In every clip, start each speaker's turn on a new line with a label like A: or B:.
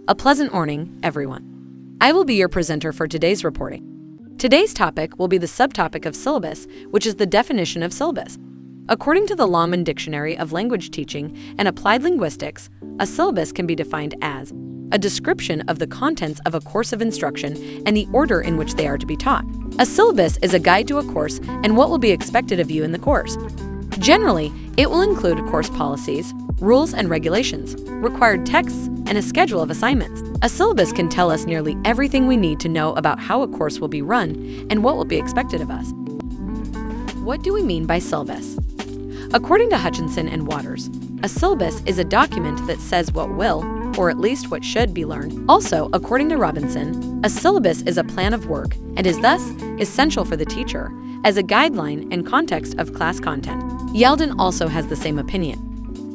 A: A pleasant morning, everyone. I will be your presenter for today's reporting. Today's topic will be the subtopic of syllabus, which is the definition of syllabus. According to the Longman Dictionary of Language Teaching and Applied Linguistics, a syllabus can be defined as a description of the contents of a course of instruction and the order in which they are to be taught. A syllabus is a guide to a course and what will be expected of you in the course. Generally, it will include course policies, rules and regulations, required texts, and a schedule of assignments. A syllabus can tell us nearly everything we need to know about how a course will be run and what will be expected of us. What do we mean by syllabus? According to Hutchinson and Waters, a syllabus is a document that says what will, or at least what should, be learned. Also, according to Robinson, a syllabus is a plan of work and is thus essential for the teacher as a guideline and context of class content. Yalden also has the same opinion.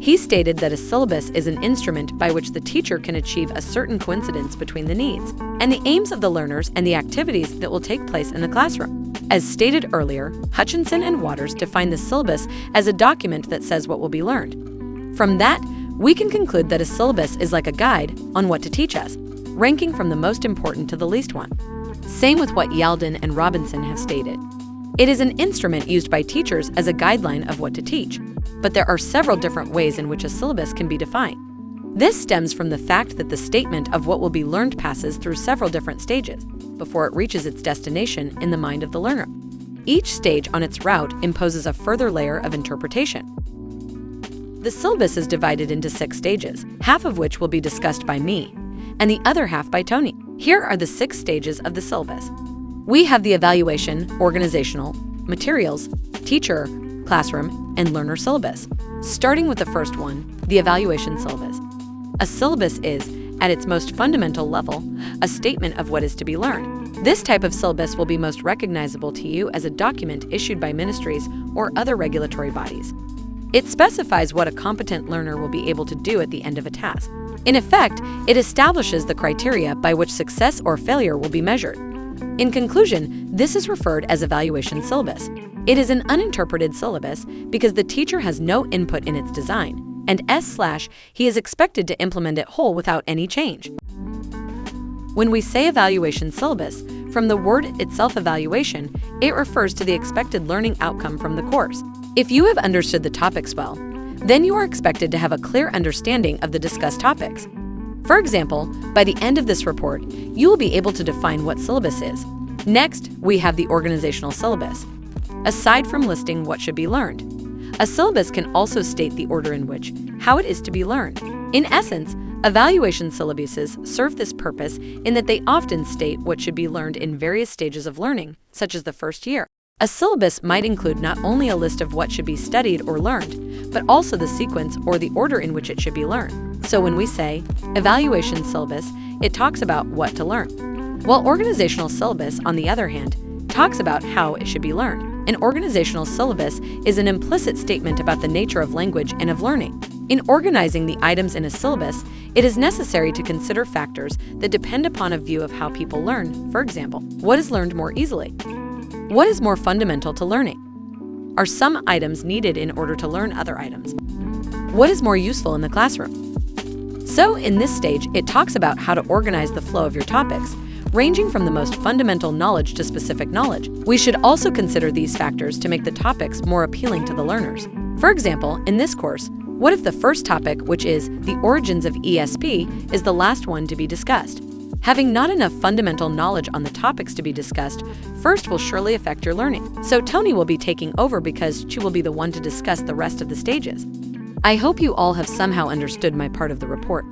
A: He stated that a syllabus is an instrument by which the teacher can achieve a certain coincidence between the needs and the aims of the learners and the activities that will take place in the classroom. As stated earlier, Hutchinson and Waters define the syllabus as a document that says what will be learned. From that, we can conclude that a syllabus is like a guide on what to teach us, ranking from the most important to the least one. Same with what Yalden and Robinson have stated. It is an instrument used by teachers as a guideline of what to teach, but there are several different ways in which a syllabus can be defined. This stems from the fact that the statement of what will be learned passes through several different stages before it reaches its destination in the mind of the learner. Each stage on its route imposes a further layer of interpretation. The syllabus is divided into 6 stages, half of which will be discussed by me, and the other half by Tony. Here are the 6 stages of the syllabus. We have the evaluation, organizational, materials, teacher, classroom, and learner syllabus. Starting with the first one, the evaluation syllabus. A syllabus is, at its most fundamental level, a statement of what is to be learned. This type of syllabus will be most recognizable to you as a document issued by ministries or other regulatory bodies. It specifies what a competent learner will be able to do at the end of a task. In effect, it establishes the criteria by which success or failure will be measured. In conclusion, this is referred as evaluation syllabus. It is an uninterpreted syllabus because the teacher has no input in its design, and he is expected to implement it whole without any change. When we say evaluation syllabus, from the word itself evaluation, it refers to the expected learning outcome from the course. If you have understood the topics well, then you are expected to have a clear understanding of the discussed topics. For example, by the end of this report, you will be able to define what syllabus is. Next, we have the organizational syllabus. Aside from listing what should be learned, a syllabus can also state the order in which, how it is to be learned. In essence, evaluation syllabuses serve this purpose in that they often state what should be learned in various stages of learning, such as the first year. A syllabus might include not only a list of what should be studied or learned, but also the sequence or the order in which it should be learned. So when we say evaluation syllabus, it talks about what to learn, while organizational syllabus, on the other hand, talks about how it should be learned. An organizational syllabus is an implicit statement about the nature of language and of learning. In organizing the items in a syllabus, it is necessary to consider factors that depend upon a view of how people learn. For example, what is learned more easily? What is more fundamental to learning? Are some items needed in order to learn other items? What is more useful in the classroom? So, in this stage, it talks about how to organize the flow of your topics, ranging from the most fundamental knowledge to specific knowledge. We should also consider these factors to make the topics more appealing to the learners. For example, in this course, what if the first topic, which is the origins of ESP, is the last one to be discussed? Having not enough fundamental knowledge on the topics to be discussed first will surely affect your learning. So Tony will be taking over because she will be the one to discuss the rest of the stages. I hope you all have somehow understood my part of the report.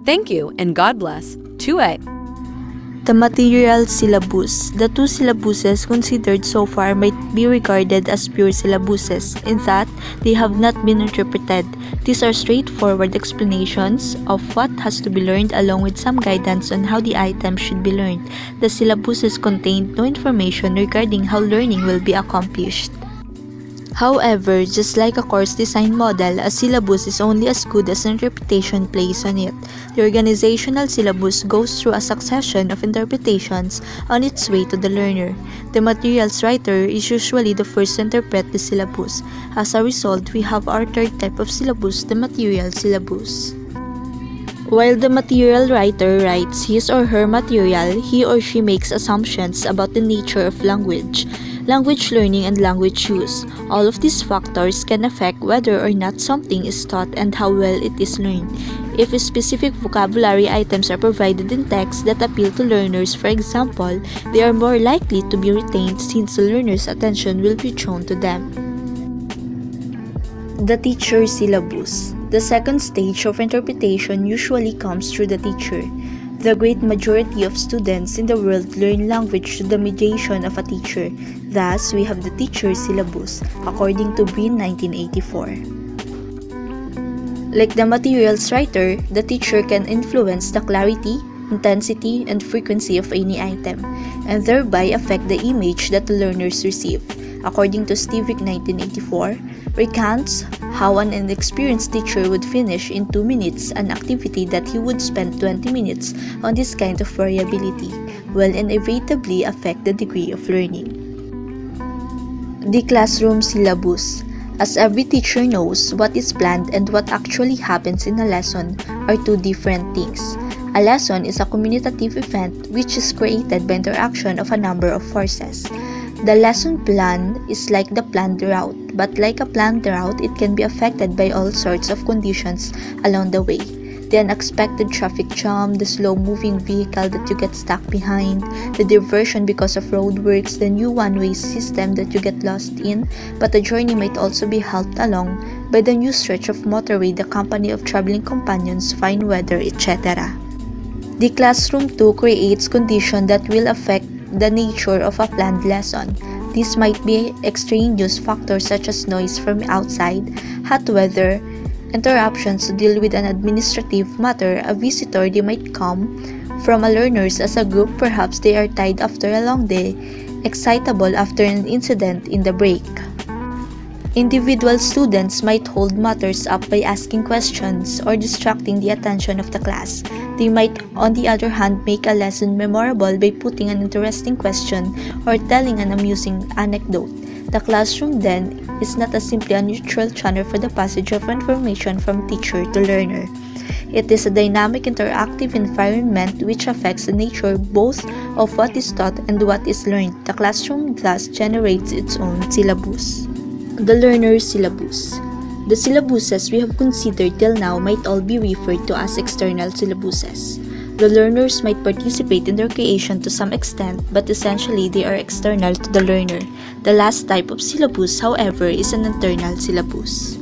A: Thank you and God bless. 2A.
B: The material syllabus. The 2 syllabuses considered so far might be regarded as pure syllabuses in that they have not been interpreted. These are straightforward explanations of what has to be learned along with some guidance on how the items should be learned. The syllabuses contained no information regarding how learning will be accomplished. However, just like a course design model, a syllabus is only as good as the interpretation placed on it. The organizational syllabus goes through a succession of interpretations on its way to the learner. The materials writer is usually the first to interpret the syllabus. As a result, we have our third type of syllabus, the material syllabus. While the material writer writes his or her material, he or she makes assumptions about the nature of language learning, and language use. All of these factors can affect whether or not something is taught and how well it is learned. If specific vocabulary items are provided in text that appeal to learners, for example, they are more likely to be retained since the learner's attention will be shown to them. The teacher syllabus. The second stage of interpretation usually comes through the teacher. The great majority of students in the world learn language through the mediation of a teacher. Thus, we have the teacher syllabus, according to Breen 1984. Like the materials writer, the teacher can influence the clarity, intensity, and frequency of any item, and thereby affect the image that the learners receive. According to Stivic 1984, recounts how an inexperienced teacher would finish in 2 minutes an activity that he would spend 20 minutes on. This kind of variability will inevitably affect the degree of learning. The classroom syllabus. As every teacher knows, what is planned and what actually happens in a lesson are two different things. A lesson is a communicative event which is created by interaction of a number of forces. The lesson plan is like the planned route, but like a planned route, it can be affected by all sorts of conditions along the way. The unexpected traffic jam, the slow-moving vehicle that you get stuck behind, the diversion because of roadworks, the new one-way system that you get lost in, but the journey might also be helped along by the new stretch of motorway, the company of traveling companions, fine weather, etc. The classroom too creates conditions that will affect the nature of a planned lesson. This might be extraneous factors such as noise from outside, hot weather, interruptions to deal with an administrative matter, a visitor they might come from a learners as a group, perhaps they are tired after a long day, excitable after an incident in the break. Individual students might hold matters up by asking questions or distracting the attention of the class. They might, on the other hand, make a lesson memorable by putting an interesting question or telling an amusing anecdote. The classroom, then, is not simply a neutral channel for the passage of information from teacher to learner. It is a dynamic, interactive environment which affects the nature both of what is taught and what is learned. The classroom thus generates its own syllabus. The learner's syllabus. The syllabuses we have considered till now might all be referred to as external syllabuses. The learners might participate in their creation to some extent, but essentially they are external to the learner. The last type of syllabus, however, is an internal syllabus.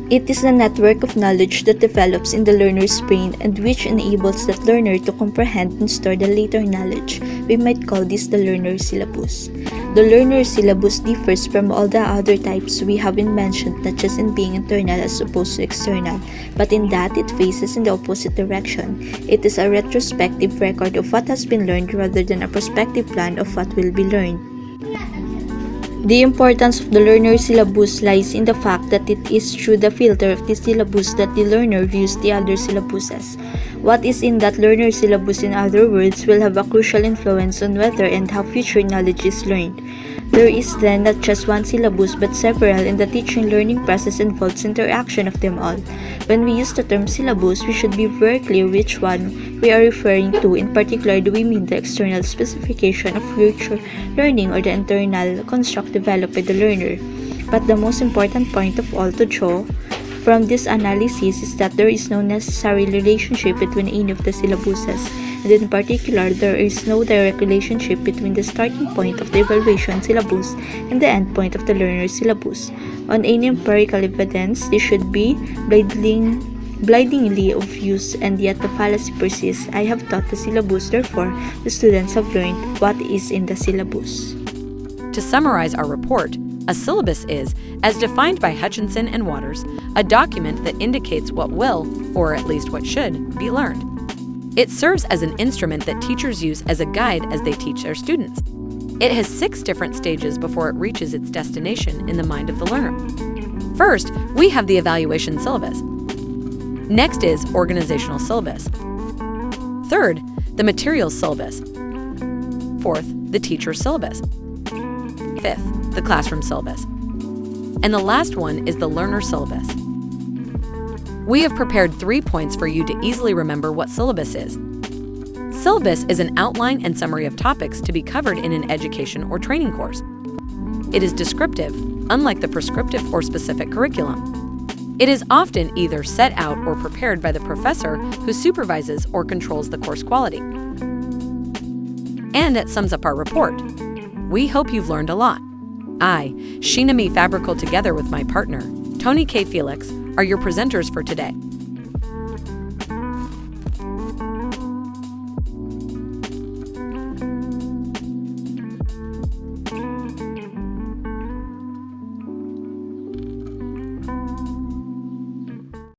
B: It is the network of knowledge that develops in the learner's brain and which enables that learner to comprehend and store the later knowledge. We might call this the learner's syllabus. The learner's syllabus differs from all the other types we have been mentioned, not just in being internal as opposed to external, but in that it faces in the opposite direction. It is a retrospective record of what has been learned rather than a prospective plan of what will be learned. The importance of the learner's syllabus lies in the fact that it is through the filter of the syllabus that the learner views the other syllabuses. What is in that learner's syllabus, in other words, will have a crucial influence on whether and how future knowledge is learned. There is then not just one syllabus but several, and the teaching-learning process involves interaction of them all. When we use the term syllabus, we should be very clear which one we are referring to. In particular, do we mean the external specification of future learning or the internal construct developed by the learner? But the most important point of all to draw from this analysis is that there is no necessary relationship between any of the syllabuses, and in particular, there is no direct relationship between the starting point of the evaluation syllabus and the end point of the learner's syllabus. On any empirical evidence, this should be blindingly obvious, and yet the fallacy persists. I have taught the syllabus, therefore, the students have learned what is in the syllabus.
A: To summarize our report, a syllabus is, as defined by Hutchinson and Waters, a document that indicates what will, or at least what should, be learned. It serves as an instrument that teachers use as a guide as they teach their students. It has 6 different stages before it reaches its destination in the mind of the learner. First, we have the evaluation syllabus. Next is organizational syllabus. Third, the materials syllabus. Fourth, the teacher syllabus. Fifth, the classroom syllabus. And the last one is the learner syllabus. We have prepared 3 points for you to easily remember what syllabus is. Syllabus is an outline and summary of topics to be covered in an education or training course. It is descriptive, unlike the prescriptive or specific curriculum. It is often either set out or prepared by the professor who supervises or controls the course quality. And it sums up our report. We hope you've learned a lot. I, SHEEN Fabraquel, together with my partner, Tony K. FELIX, are your presenters for today.